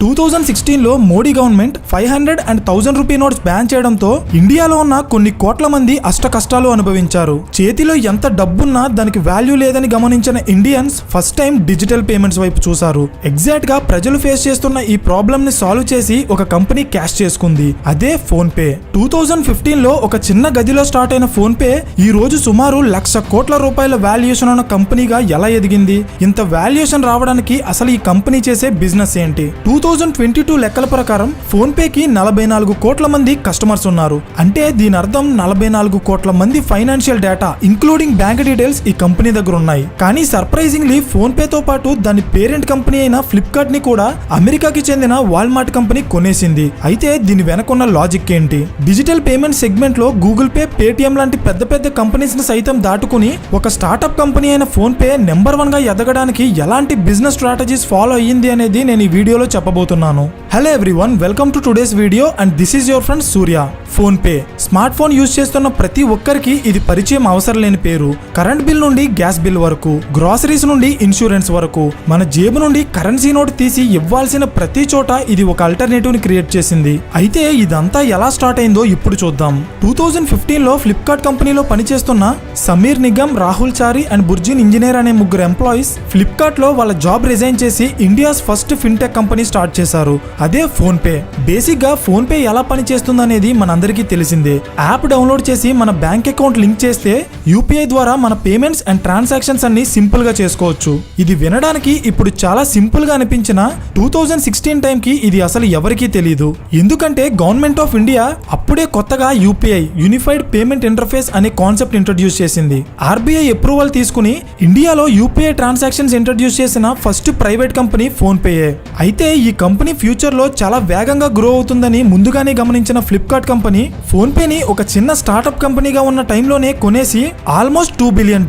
2016లో Modi government 500 and 1000 rupee notes ban చేయడంతో ఇండియాలో ఉన్న కొన్ని కోట్ల మంది అష్ట కష్టాలు అనుభవించారు. చేతిలో ఎంత డబ్బున్నా దానికి వాల్యూ లేదని గమనించిన Indians first time digital payments వైపు చూశారు. ఎగ్జాక్ట్ గా ప్రజలు ఫేస్ చేస్తున్న ఈ ప్రాబ్లమ్ ని సాల్వ్ చేసి ఒక కంపెనీ క్యాష్ చేసుకుంది. అదే ఫోన్ పే. 2015లో ఒక చిన్న గదిలో స్టార్ట్ అయిన ఫోన్ పే ఈ రోజు సుమారు 1,00,000 కోట్ల రూపాయల వాల్యుయేషన్ ఉన్న కంపెనీగా ఎలా ఎదిగింది? ఇంత వాల్యుయేషన్ రావడానికి అసలు ఈ కంపెనీ చేసే బిజినెస్ ఏంటి? 2022 లెక్కల ప్రకారం ఫోన్ పేకి 44 కోట్ల మంది కస్టమర్స్ ఉన్నారు. అంటే దీని అర్థం 44 కోట్ల మంది financial data including bank details ఈ కంపెనీ దగ్గర ఉన్నాయి. కానీ సర్ప్రైజింగ్లీ ఫోన్ పేతో పాటు దాని పేరెంట్ కంపెనీ అయిన ఫ్లిప్కార్ట్ ని కూడా అమెరికాకి చెందిన వాల్మార్ట్ కంపెనీ కొనేసింది. అయితే దీని వెనకున్న లాజిక్ ఏంటి? డిజిటల్ పేమెంట్ సెగ్మెంట్ లో గూగుల్ పే, పేటిఎం లాంటి పెద్ద పెద్ద కంపెనీస్ ని సైతం దాటుకుని ఒక స్టార్ట్అప్ కంపెనీ అయిన ఫోన్ పే నెంబర్ 1 గా ఎదగడానికి ఎలాంటి బిజినెస్ స్ట్రాటజీస్ ఫాలో అయ్యింది అనేది నేను ఈ వీడియోలో చెప్పబోతున్నాను. Hello everyone, welcome to today's video and this is your friend Surya. Phone pay smart phone use చేస్తున్న ప్రతి ఒక్కరికి ఇది పరిచయం అవసరం లేని పేరు. కరెంట్ బిల్ నుండి గ్యాస్ బిల్ వరకు, గ్రాసరీస్ నుండి ఇన్సూరెన్స్ వరకు మన జేబు నుండి కరెన్సీ నోట్ తీసి ఇవ్వాల్సిన ప్రతి చోట ఇది ఒక అల్టర్నేటివ్ ని క్రియేట్ చేసింది. అయితే ఇదంతా ఎలా స్టార్ట్ అయిందో ఇప్పుడు చూద్దాం. 2015లో ఫ్లిప్కార్ట్ కంపెనీలో పనిచేస్తున్న సమీర్ నిగమ్, రాహుల్ చారి అండ్ బుర్జిన్ ఇంజనీర్ అనే ముగ్గురు ఎంప్లాయీస్ ఫ్లిప్కార్ట్ లో వాళ్ళ జాబ్ రిజైన్ చేసి India's first fintech company start చేశారు. అదే ఫోన్ పే. బేసిక్ గా ఫోన్ పే ఎలా పనిచేస్తుంది అనేది మనందరికీ తెలిసిందే. యాప్ డౌన్లోడ్ చేసి మన బ్యాంక్ అకౌంట్ లింక్ చేస్తే యూపీఐ ద్వారా మన పేమెంట్స్ అండ్ ట్రాన్సాక్షన్స్ అన్ని సింపుల్ గా చేసుకోవచ్చు. ఇది వినడానికి ఇప్పుడు చాలా సింపుల్ గా అనిపించిన 2016 టైం కి ఇది అసలు ఎవరికీ తెలియదు. ఎందుకంటే గవర్నమెంట్ ఆఫ్ ఇండియా అప్పుడే కొత్తగా యూపీఐ యూనిఫైడ్ పేమెంట్ ఇంటర్ఫేస్ అనే కాన్సెప్ట్ ఇంట్రడ్యూస్ చేసింది. ఆర్బీఐ అప్రూవల్ తీసుకుని ఇండియాలో యూపీఐ ట్రాన్సాక్షన్స్ ఇంట్రడ్యూస్ చేసిన ఫస్ట్ ప్రైవేట్ కంపెనీ ఫోన్ పేయే. అయితే ఈ కంపెనీ ఫ్యూచర్ లో చాలా వేగంగా గ్రో అవుతుందని ముందుగానే గమనించిన ఫ్లిప్కార్ట్ కంపెనీ ఫోన్ పేని ఒక చిన్న స్టార్ట్అప్ కంపెనీగా ఉన్న టైంలోనే కొనేసి ఆల్మోస్ట్ $2 బిలియన్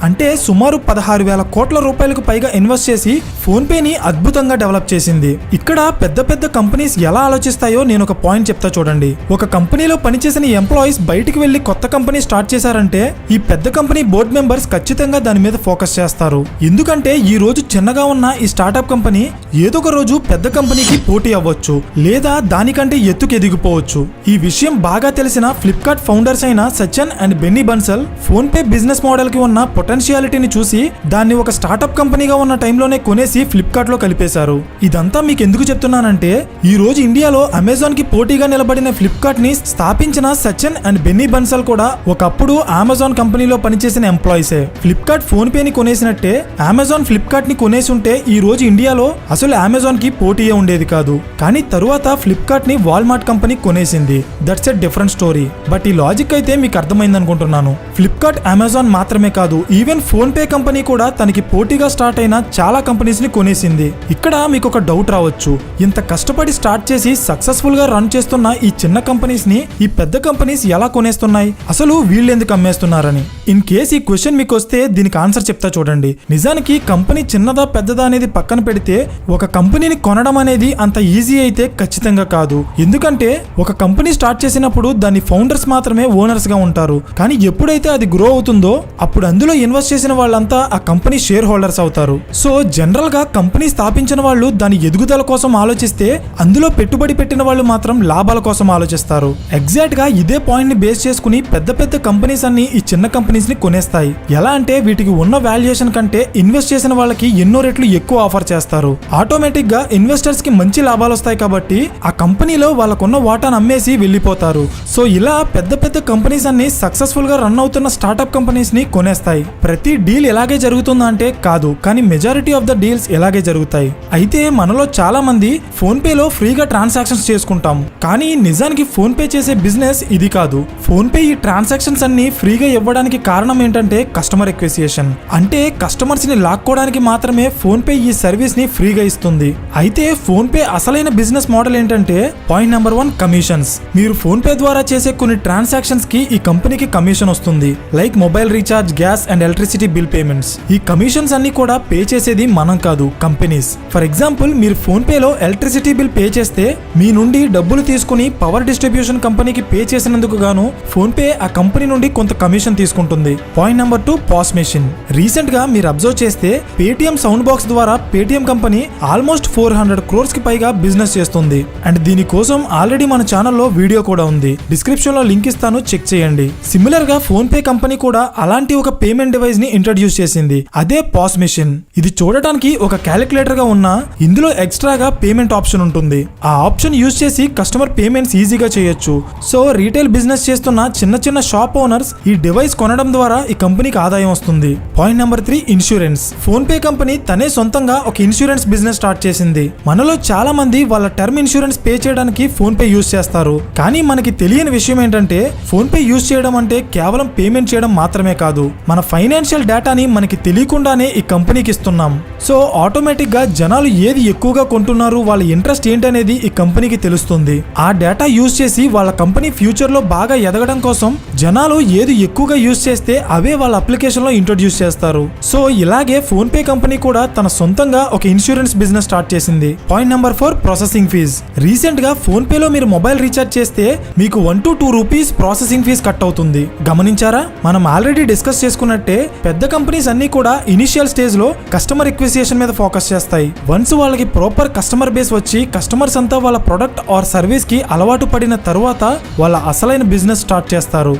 అంటే సుమారు 16,000 కోట్ల రూపాయలకు పైగా ఇన్వెస్ట్ చేసి ఫోన్ పేని అద్భుతంగా డెవలప్ చేసింది. ఇక్కడ పెద్ద పెద్ద కంపెనీస్ ఎలా ఆలోచిస్తాయో నేను ఒక పాయింట్ చెప్తా చూడండి. ఒక కంపెనీలో పనిచేసిన ఎంప్లాయీస్ బయటికి వెళ్లి కొత్త కంపెనీ స్టార్ట్ చేశారంటే ఈ పెద్ద కంపెనీ బోర్డ్ మెంబర్స్ ఖచ్చితంగా దాని మీద ఫోకస్ చేస్తారు. ఎందుకంటే ఈ రోజు చిన్నగా ఉన్న ఈ స్టార్ట్అప్ కంపెనీ ఏదో ఒక రోజు పెద్ద కంపెనీకి పోటీ అవ్వచ్చు, లేదా దానికంటే ఎత్తుకు ఎదిగిపోవచ్చు. ఈ విషయం బాగా తెలిసిన ఫ్లిప్కార్ట్ ఫౌండర్స్ అయిన Sachin and Binny Bansal PhonePe business model కి ఉన్న పొటెన్షియాలిటీని చూసి దాన్ని ఒక స్టార్ట్అప్ కంపెనీగా ఉన్న టైంలోనే కొనేసి ఫ్లిప్కార్ట్ లో కలిపేశారు. ఇదంతా మీకు ఎందుకు చెప్తున్నానంటే ఈ రోజు ఇండియాలో అమెజాన్ కి పోటీగా నిలబడిన ఫ్లిప్కార్ట్ ని స్థాపించిన సచిన్ అండ్ బెన్నీ బన్సల్ కూడా ఒకప్పుడు అమెజాన్ కంపెనీలో పనిచేసిన ఎంప్లాయీసే. ఫ్లిప్కార్ట్ ఫోన్ పేని కొనేసినట్టే అమెజాన్ ఫ్లిప్కార్ట్ ని కొనేసుంటే ఈ రోజు ఇండియాలో అసలు అమెజాన్ కి పోటీయే ఉండేది కాదు. కానీ తరువాత ఫ్లిప్కార్ట్ ని వాల్మార్ట్ కంపెనీ కొనేసింది. That's a different story. But ఈ లాజిక్ అయితే మీకు అర్థమైంది అనుకుంటున్నాను. ఫ్లిప్కార్ట్ అమెజాన్ మాత్రమే కాదు, ఈవెన్ ఫోన్ పే కంపెనీ కూడా తనకి పోటీగా స్టార్ట్ అయిన చాలా కంపెనీస్ ని కొనేసింది. ఇక్కడ మీకు ఒక డౌట్ రావచ్చు, ఇంత కష్టపడి స్టార్ట్ చేసి సక్సెస్ఫుల్ గా రన్ చేస్తున్న ఈ చిన్న కంపెనీస్ ని ఈ పెద్ద కంపెనీస్ ఎలా కొనేస్తున్నాయి, అసలు వీళ్ళు ఎందుకు అమ్మేస్తున్నారని. ఇన్ కేస్ ఈ క్వశ్చన్ మీకు వస్తే దీనికి ఆన్సర్ చెప్తా చూడండి. నిజానికి కంపెనీ చిన్నదా పెద్దదా అనేది పక్కన పెడితే ఒక కంపెనీని కొనడం అనేది అంత ఈజీ అయితే ఖచ్చితంగా కాదు. ఎందుకంటే ఒక కంపెనీ స్టార్ట్ చేసినప్పుడు దాని ఫౌండర్స్ మాత్రమే ఓనర్స్ గా ఉంటారు. కానీ ఎప్పుడైతే అది గ్రో అవుతుందో అప్పుడు అందులో ఇన్వెస్ట్ చేసిన వాళ్ళంతా ఆ కంపెనీ షేర్ హోల్డర్స్ అవుతారు. సో జనరల్ గా కంపెనీ స్థాపించిన వాళ్ళు దాని ఎదుగుదల కోసం ఆలోచిస్తే అందులో పెట్టుబడి పెట్టిన వాళ్ళు మాత్రం లాభాల కోసం ఆలోచిస్తారు. ఎగ్జాక్ట్ గా ఇదే పాయింట్ ని బేస్ చేసుకుని పెద్ద పెద్ద కంపెనీస్ అన్ని ఈ చిన్న కంపెనీస్ ని కొనేస్తాయి. ఎలా అంటే వీటికి ఉన్న వాల్యుయేషన్ కంటే ఇన్వెస్ట్ చేసిన వాళ్ళకి ఎన్నో రెట్లు ఎక్కువ ఆఫర్ చేస్తారు. ఆటోమేటిక్ గా ఇన్వెస్టర్స్ కి మంచి లాభాలు వస్తాయి కాబట్టి ఆ కంపెనీలో వాళ్ళకున్న వాటాను అమ్మేసి వెళ్ళిపోతారు. సో ఇలా పెద్ద పెద్ద కంపెనీస్ అన్ని సక్సెస్ఫుల్ గా రన్ అవుతున్న స్టార్ట్అప్ కంపెనీస్ ని కొనేస్తాయి. ప్రతి డీల్ ఇలాగే జరుగుతుందా అంటే కాదు, కానీ మెజారిటీ ఆఫ్ ద డీల్స్ ఇలాగే జరుగుతాయి. అయితే మనలో చాలా మంది ఫోన్ పేలో ఫ్రీగా ట్రాన్సాక్షన్స్ చేసుకుంటాం, కానీ నిజానికి ఫోన్ పే చేసే బిజినెస్ ఇది కాదు. ఫోన్ పే ఈ ట్రాన్సాక్షన్స్ అన్ని ఫ్రీగా ఇవ్వడానికి కారణం ఏంటంటే కస్టమర్ ఎక్విజిషన్. అంటే కస్టమర్స్ ని లాక్కోవడానికి మాత్రమే ఫోన్ పే ఈ సర్వీస్ ని ఫ్రీగా ఇస్తుంది. అయితే ఫోన్ పే అసలైన బిజినెస్ మోడల్ ఏంటంటే పాయింట్ నెంబర్ 1, కమిషన్స్. మీరు ఫోన్ పే ద్వారా చేసే కొన్ని ట్రాన్సాక్షన్స్ కి ఈ కంపెనీకి కమిషన్ వస్తుంది. Like mobile recharge, gas and electricity bill payments. ఈ కమిషన్స్ అన్ని కూడా పే చేసేది మనం కాదు, కంపెనీస్. ఫర్ ఎగ్జాంపుల్ మీరు ఫోన్ పేలో ఎలక్ట్రిసిటీ బిల్ పే చేస్తే మీ నుండి డబ్బులు తీసుకుని పవర్ డిస్ట్రిబ్యూషన్ కంపెనీకి పే చేసినందుకు గాను ఫోన్ పే ఆ కంపెనీ నుండి కొంత కమిషన్ తీసుకుంటుంది. Point number 2, pass machine. Recent గా మీరు అబ్జర్వ్ చేస్తే పేటిఎం సౌండ్ బాక్స్ ద్వారా పేటిఎం కంపెనీ ఆల్మోస్ట్ 400 crores కి పైగా బిజినెస్ చేస్తుంది. అండ్ దీనికోసం ఆల్రెడీ మన ఛానల్లో వీడియో కూడా ఉంది, డిస్క్రిప్షన్ లో లింక్ ఇస్తాను, చెక్ చేయండి. సిమిలర్ గా ఫోన్ పే కంపెనీ కూడా అలాంటి ఒక పేమెంట్ డివైస్ ని ఇంట్రడ్యూస్ చేసింది, అదే పాస్ మెషిన్. ఇది చూడటానికి ఒక క్యాలిక్యులేటర్ గా ఉన్నా ఇందులో ఎక్స్ట్రాగా పేమెంట్ ఆప్షన్ ఉంటుంది. ఆ ఆప్షన్ యూజ్ చేసి కస్టమర్ పేమెంట్స్ ఈజీగా చేయొచ్చు. సో రీటైల్ బిజినెస్ చేస్తున్న చిన్న చిన్న షాప్ ఓనర్స్ ఈ డివైస్ కొనడం ద్వారా ఈ కంపెనీకి ఆదాయం వస్తుంది. Point number 3, insurance. Phone pay company తనే సొంతంగా ఒక ఇన్సూరెన్స్ బిజినెస్ స్టార్ట్ చేసింది. మనలో చాలా మంది వాళ్ళ టర్మ్ ఇన్సూరెన్స్ పే చేయడానికి ఫోన్ పే యూజ్ చేస్తారు. కానీ మనకి తెలియని విషయం ఏంటంటే ఫోన్ పే యూజ్ చేయడం అంటే కేవలం పేమెంట్ చేయడం మాత్రమే కాదు, మన ఫైనాన్షియల్ డేటాని మనకి తెలియకుండానే ఈ కంపెనీకి ఇస్తున్నాం. సో ఆటోమేటిక్ గా జనాలు ఏది ఎక్కువగా కొంటున్నారు, వాళ్ళ ఇంట్రెస్ట్ ఏంటనేది ఈ కంపెనీకి తెలుస్తుంది. ఆ డేటా యూజ్ చేసి వాళ్ళ కంపెనీ ఫ్యూచర్ లో బాగా ఎదగడం కోసం జనాలు ఏది ఎక్కువగా యూజ్ చేస్తే అవే వాళ్ళ అప్లికేషన్ లో ఇంట్రొడ్యూస్ చేస్తారు. సో ఇలాగే ఫోన్ పే కంపెనీ కూడా తన సొంతంగా ఒక ఇన్సూరెన్స్ బిజినెస్ స్టార్ట్ చేసింది. Point number 4, processing fees. Recent గా ఫోన్ పే లో మీరు మొబైల్ రీఛార్జ్ చేస్తే మీకు 1 to 2 rupees processing fees cut అవుతుంది. గమనించారా? మనం ఆల్రెడీ డిస్కస్ చేసుకున్నట్టే పెద్ద కంపెనీస్ అన్ని కూడా ఇనిషియల్ స్టేజ్ లో కస్టమర్ ఎక్విజిషన్ మీద ఫోకస్ చేస్తాయి. వన్స్ వాళ్ళకి ప్రాపర్ కస్టమర్ బేస్ వచ్చి కస్టమర్స్ అంతా వాళ్ళ ప్రొడక్ట్ ఆర్ సర్వీస్ కి అలవాటు పడిన తరువాత వాళ్ళ అసలైన బిజినెస్ స్టార్ట్ చేస్తారు.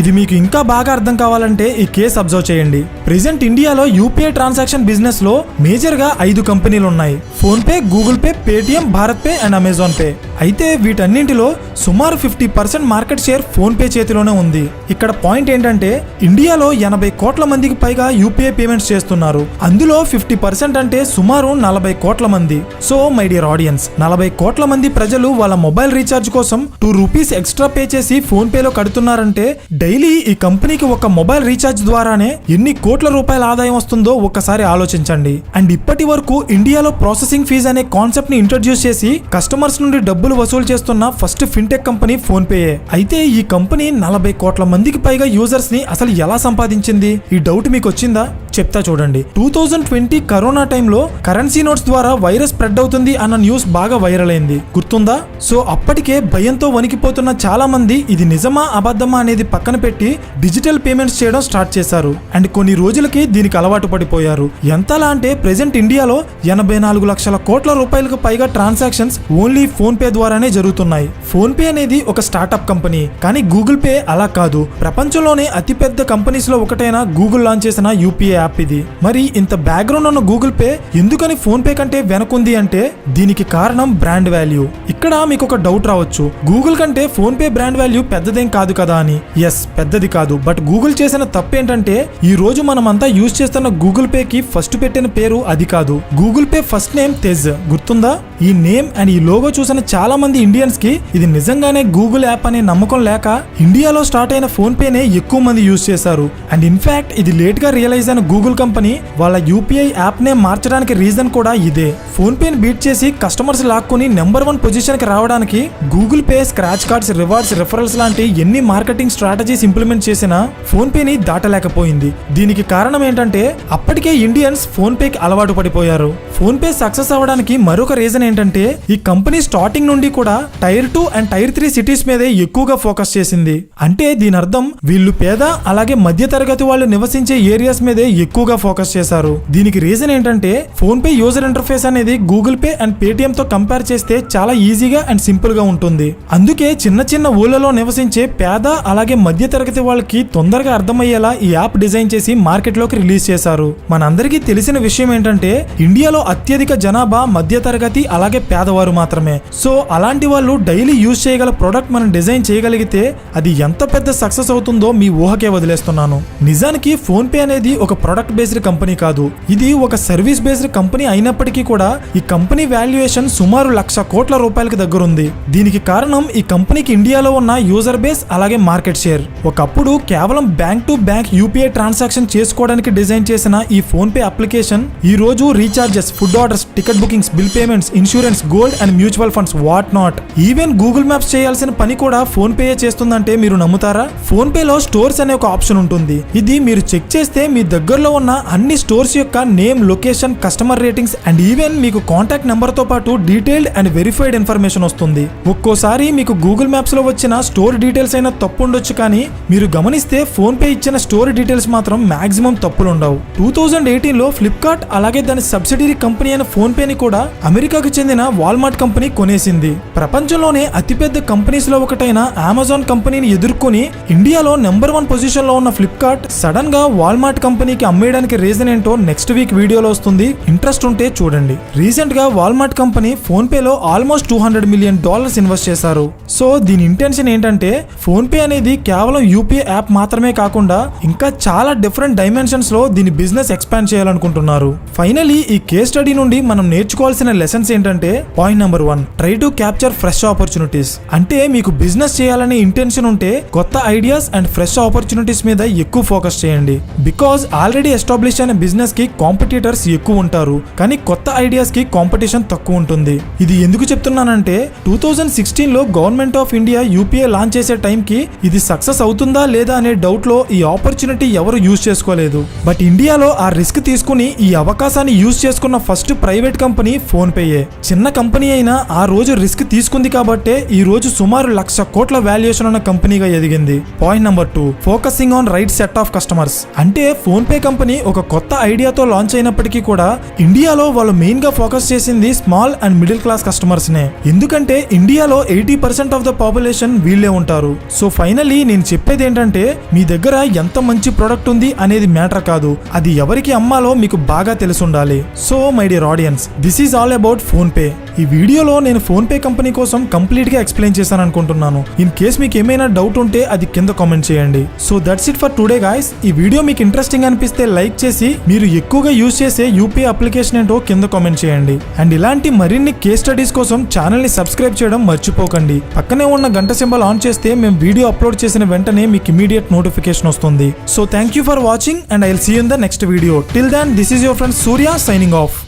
ఇది మీకు ఇంకా బాగా అర్థం కావాలంటే ఈ కేసు అబ్జర్వ్ చేయండి. ప్రెసెంట్ ఇండియాలో యూపీఐ ట్రాన్సాక్షన్ బిజినెస్ లో మేజర్ గా 5 కంపెనీలు ఉన్నాయి. Phone pay, Google pay, Paytm, Bharat pay and Amazon pay. అయితే వీటన్నింటిలో సుమారు 50% మార్కెట్ షేర్ ఫోన్ పే చేతిలోనే ఉంది. ఇక్కడ పాయింట్ ఏంటంటే ఇండియాలో 80 కోట్ల మందికి పైగా యూపీఐ పేమెంట్స్ చేస్తున్నారు. అందులో 50% అంటే సుమారు 40 కోట్ల మంది. సో మై డియర్ ఆడియన్స్, 40 కోట్ల మంది ప్రజలు వాళ్ళ మొబైల్ రీఛార్జ్ కోసం 2 రూపీస్ ఎక్స్ట్రా పే చేసి ఫోన్ పేలో కడుతున్నారంటే డైలీ ఈ కంపెనీకి ఒక మొబైల్ రీఛార్జ్ ద్వారానే ఎన్ని కోట్ల రూపాయల ఆదాయం వస్తుందో ఒక్కసారి ఆలోచించండి. అండ్ ఇప్పటి వరకు ఇండియాలో ప్రాసెసింగ్ ఫీజ్ అనే కాన్సెప్ట్ ని ఇంట్రడ్యూస్ చేసి కస్టమర్స్ నుండి డబ్బులు వసూలు చేస్తున్న first fintech company phone pay. అయితే ఈ కంపెనీ 40 కోట్ల మందికి పైగా యూజర్స్ ని అసలు ఎలా సంపాదించింది? ఈ డౌట్ మీకు వచ్చిందా? చెప్తా చూడండి. 2020 కరోనా టైంలో కరెన్సీ నోట్స్ ద్వారా వైరస్ స్ప్రెడ్ అవుతుంది అన్న న్యూస్ బాగా వైరల్ అయింది, గుర్తుందా? సో అప్పటికే భయంతో వణికిపోతున్న చాలా మంది ఇది నిజమా అబద్ధమా అనేది పక్కన పెట్టి డిజిటల్ పేమెంట్స్ చేయడం స్టార్ట్ చేశారు. అండ్ కొన్ని రోజులకి దీనికి అలవాటు పడిపోయారు. ఎంతలా అంటే ప్రెసెంట్ ఇండియాలో 84 లక్షల కోట్ల రూపాయలకు పైగా ట్రాన్సాక్షన్స్ ఓన్లీ ఫోన్ పే ద్వారానే జరుగుతున్నాయి. ఫోన్ పే అనేది ఒక స్టార్ట్అప్ కంపెనీ, కానీ గూగుల్ పే అలా కాదు. ప్రపంచంలోనే అతిపెద్ద కంపెనీస్ లో ఒకటైన గూగుల్ లాంచ్ చేసిన యూపీఐ యాప్ ఇది. మరి ఇంత బ్యాక్గ్రౌండ్ ఉన్న గూగుల్ పే ఎందుకని ఫోన్ పే కంటే వెనకుంది అంటే దీనికి కారణం బ్రాండ్ వాల్యూ. ఇక్కడ మీకు ఒక డౌట్ రావచ్చు, గూగుల్ కంటే ఫోన్ పే బ్రాండ్ వాల్యూ పెద్దదేం కాదు కదా అని. ఎస్, పెద్దది కాదు. బట్ గూగుల్ చేసిన తప్పు ఏంటంటే ఈ రోజు మనమంతా యూజ్ చేస్తున్న గూగుల్ పే కి ఫస్ట్ పెట్టిన పేరు అది కాదు. Google pay first name Tez, గుర్తుందా? ఈ నేమ్ అండ్ ఈ లోగో చూసిన చాలా మంది ఇండియన్స్ కి ఇది నిజంగానే గూగుల్ యాప్ అనే నమ్మకం లేక ఇండియాలో స్టార్ట్ అయిన ఫోన్ పేనే ఎక్కువ మంది యూజ్ చేశారు. అండ్ ఇన్ఫాక్ట్ ఇది లేట్ గా రియలైజ్ అయిన గూగుల్ కంపెనీ వాళ్ళ యూపీఐ యాప్ నే మార్చడానికి రీజన్ కూడా ఇదే. ఫోన్ పేని బీట్ చేసి కస్టమర్స్ లాక్కుని నెంబర్ 1 పొజిషన్ కి రావడానికి Google pay scratch cards, rewards, referrals లాంటి ఎన్ని మార్కెటింగ్ స్ట్రాటజీస్ ఇంప్లిమెంట్ చేసినా ఫోన్ పేని దాటలేకపోయింది. దీనికి కారణం ఏంటంటే అప్పటికే ఇండియన్స్ ఫోన్ పేకి అలవాటు పడిపోయారు. ఫోన్ పే సక్సెస్ అవ్వడానికి మరొక రీజన్ ఏంటంటే ఈ కంపెనీ స్టార్టింగ్ నుండి కూడా టైర్ 2 అండ్ టైర్ 3 సిటీస్ మీదే ఎక్కువగా ఫోకస్ చేసింది. అంటే దీని అర్థం వీళ్ళు పేద అలాగే మధ్య తరగతి వాళ్ళు నివసించే ఏరియాస్ మీదే ఎక్కువగా ఫోకస్ చేశారు. దీనికి రీజన్ ఏంటంటే ఫోన్ పే యూజర్ ఇంటర్ఫేస్ అనేది గూగుల్ పే అండ్ పేటిఎం తో కంపేర్ చేస్తే చాలా ఈజీగా అండ్ సింపుల్ గా ఉంటుంది. అందుకే చిన్న చిన్న ఊళ్ళలో నివసించే పేద అలాగే మధ్య తరగతి వాళ్ళకి తొందరగా అర్థమయ్యేలా ఈ యాప్ డిజైన్ చేసి మార్కెట్ లోకి రిలీజ్ చేశారు. మనందరికీ తెలిసిన విషయం ఏంటంటే ఇండియాలో అత్యధిక జనాభా మధ్య తరగతి అలాగే పేదవారు మాత్రమే. సో అలాంటి వాళ్ళు డైలీ యూజ్ చేయగల ప్రొడక్ట్ మనం డిజైన్ చేయగలిగితే అది ఎంత పెద్ద సక్సెస్ అవుతుందో మీ ఊహకే వదిలేస్తున్నాను. నిజానికి ఫోన్ పే అనేది ఒక ప్రొడక్ట్ బేస్డ్ కంపెనీ కాదు, ఇది ఒక సర్వీస్ బేస్డ్ కంపెనీ అయినప్పటికీ కూడా ఈ కంపెనీ వాల్యుయేషన్ సుమారు 1,00,000 కోట్ల రూపాయలకు దగ్గరుంది. దీనికి కారణం ఈ కంపెనీకి ఇండియాలో ఉన్న యూజర్ బేస్ అలాగే మార్కెట్ షేర్. ఒకప్పుడు కేవలం bank to bank UPI transaction చేసుకోవడానికి డిజైన్ చేసిన ఈ ఫోన్ పే అప్లికేషన్ ఈ రోజు recharges, food orders, ticket bookings, bill payments, insurance, gold and mutual funds, what not. Even Google maps చేయాల్సిన పని కూడా ఫోన్ పే చేస్తుందంటే మీరు నమ్ముతారా? ఫోన్ పేలో స్టోర్స్ అనే ఒక ఆప్షన్ ఉంటుంది. ఇది మీరు చెక్ చేస్తే మీ దగ్గరలో ఉన్న అన్ని స్టోర్స్ యొక్క name, location, customer ratings and even మీకు కాంటాక్ట్ నెంబర్ తో పాటు డీటెయిల్డ్ అండ్ వెరిఫైడ్ ఇన్ఫర్మేషన్ వస్తుంది. ఒక్కోసారి మీకు గూగుల్ మ్యాప్స్ లో వచ్చిన స్టోర్ డీటెయిల్స్ అయినా తప్పు ఉండొచ్చు, కానీ కానీ మీరు గమనిస్తే ఫోన్ పే ఇచ్చిన స్టోరీ డీటెయిల్స్ మాత్రం మాక్సిమం తప్పులుండవు. 2018లో ఫ్లిప్కార్ట్ అలాగే దాని సబ్సిడరీ కంపెనీ అయిన ఫోన్ పేని కూడా అమెరికాకు చెందిన వాల్మార్ట్ కంపెనీ కొనేసింది. ప్రపంచంలోనే అతిపెద్ద కంపెనీస్ లో ఒకటైన అమెజాన్ కంపెనీని ఎదుర్కొని ఇండియాలో నెంబర్ 1 పొజిషన్ లో ఉన్న ఫ్లిప్కార్ట్ సడన్ గా వాల్మార్ట్ కంపెనీకి అమ్మేయడానికి రీజన్ ఏంటో నెక్స్ట్ వీక్ వీడియోలో వస్తుంది. ఇంట్రెస్ట్ ఉంటే చూడండి. రీసెంట్ గా వాల్మార్ట్ కంపెనీ ఫోన్ పేలో ఆల్మోస్ట్ $200 మిలియన్ ఇన్వెస్ట్ చేశారు. సో దీని ఇంటెన్షన్ ఏంటంటే ఫోన్ పే అనేది కేవలం యూపీఐ యాప్ మాత్రమే కాకుండా ఇంకా చాలా డిఫరెంట్ డైమెన్షన్స్ లో దీని బిజినెస్ ఎక్స్పాండ్ చేయాలనుకుంటున్నారు. ఫైనలీ ఈ కేస్ స్టడీ నుండి మనం నేర్చుకోవాల్సిన లెసన్స్ ఏంటంటే point number 1, try to capture fresh opportunities. అంటే మీకు బిజినెస్ చేయాలనే ఇంటెన్షన్ ఉంటే కొత్త ఐడియాస్ అండ్ ఫ్రెష్ ఆపర్చునిటీస్ మీద ఎక్కువ ఫోకస్ చేయండి. బికాజ్ ఆల్రెడీ ఎస్టాబ్లిష్ అయిన బిజినెస్ కి కాంపిటీటర్స్ ఎక్కువ ఉంటారు, కానీ కొత్త ఐడియాస్ కి కాంపిటీషన్ తక్కువ ఉంటుంది. ఇది ఎందుకు చెప్తున్నానంటే 2016లో government of India UPI launch చేసే టైంకి ఇది సక్సెస్ అవుతుందా లేదా అనే డౌట్ లో ఈ ఆపర్చునిటీ ఎవరు యూజ్ చేసుకోలేదు. బట్ ఇండియాలో ఆ రిస్క్ తీసుకుని ఈ అవకాశాన్ని యూజ్ చేసుకున్న ఫస్ట్ ప్రైవేట్ కంపెనీ ఫోన్ పేయే. చిన్న కంపెనీ అయినా ఆ రోజు రిస్క్ తీసుకుంది కాబట్టే ఈ రోజు సుమారు 1,00,000 కోట్ల వాల్యుయేషన్ ఉన్న కంపెనీగా ఎదిగింది. Point number 2, focusing on right set of customers. అంటే ఫోన్ పే కంపెనీ ఒక కొత్త ఐడియాతో లాంచ్ అయినప్పటికీ కూడా ఇండియాలో వాళ్ళు మెయిన్ గా ఫోకస్ చేసింది small and middle class customers నే. ఎందుకంటే ఇండియాలో 80% ఆఫ్ ద పాపులేషన్ వీళ్ళే ఉంటారు. సో ఫైనలీ నేను చెప్పేది ఏంటంటే మీ దగ్గర ఎంత మంచి ప్రొడక్ట్ ఉంది అనేది మ్యాటర్ కాదు, అది ఎవరికి అమ్మాలో మీకు బాగా తెలుసుండాలి. So my dear audience, this is all about PhonePe. ఈ వీడియోలో నేను ఫోన్ పే కంపెనీ కోసం కంప్లీట్ గా ఎక్స్ప్లెయిన్ చేశాను అనుకుంటున్నాను. ఇన్ కేస్ మీకు ఏమైనా డౌట్ ఉంటే అది కింద కామెంట్ చేయండి. So that's it for today guys. ఈ వీడియో మీకు ఇంట్రెస్టింగ్ అనిపిస్తే లైక్ చేసి మీరు ఎక్కువగా యూజ్ చేసే యూపీఐ అప్లికేషన్ ఏంటో కింద కామెంట్ చేయండి. అండ్ ఇలాంటి మరిన్ని కేస్ స్టడీస్ కోసం ఛానల్ ని సబ్స్క్రైబ్ చేయడం మర్చిపోకండి. పక్కనే ఉన్న గంట సింబల్ ఆన్ చేస్తే మేము వీడియో అప్లోడ్ చేసిన వెంటనే మీకు ఇమీడియట్ నోటిఫికేషన్ వస్తుంది. So thank you for watching and I will see you in the next video. Till then this is your friend Surya signing of.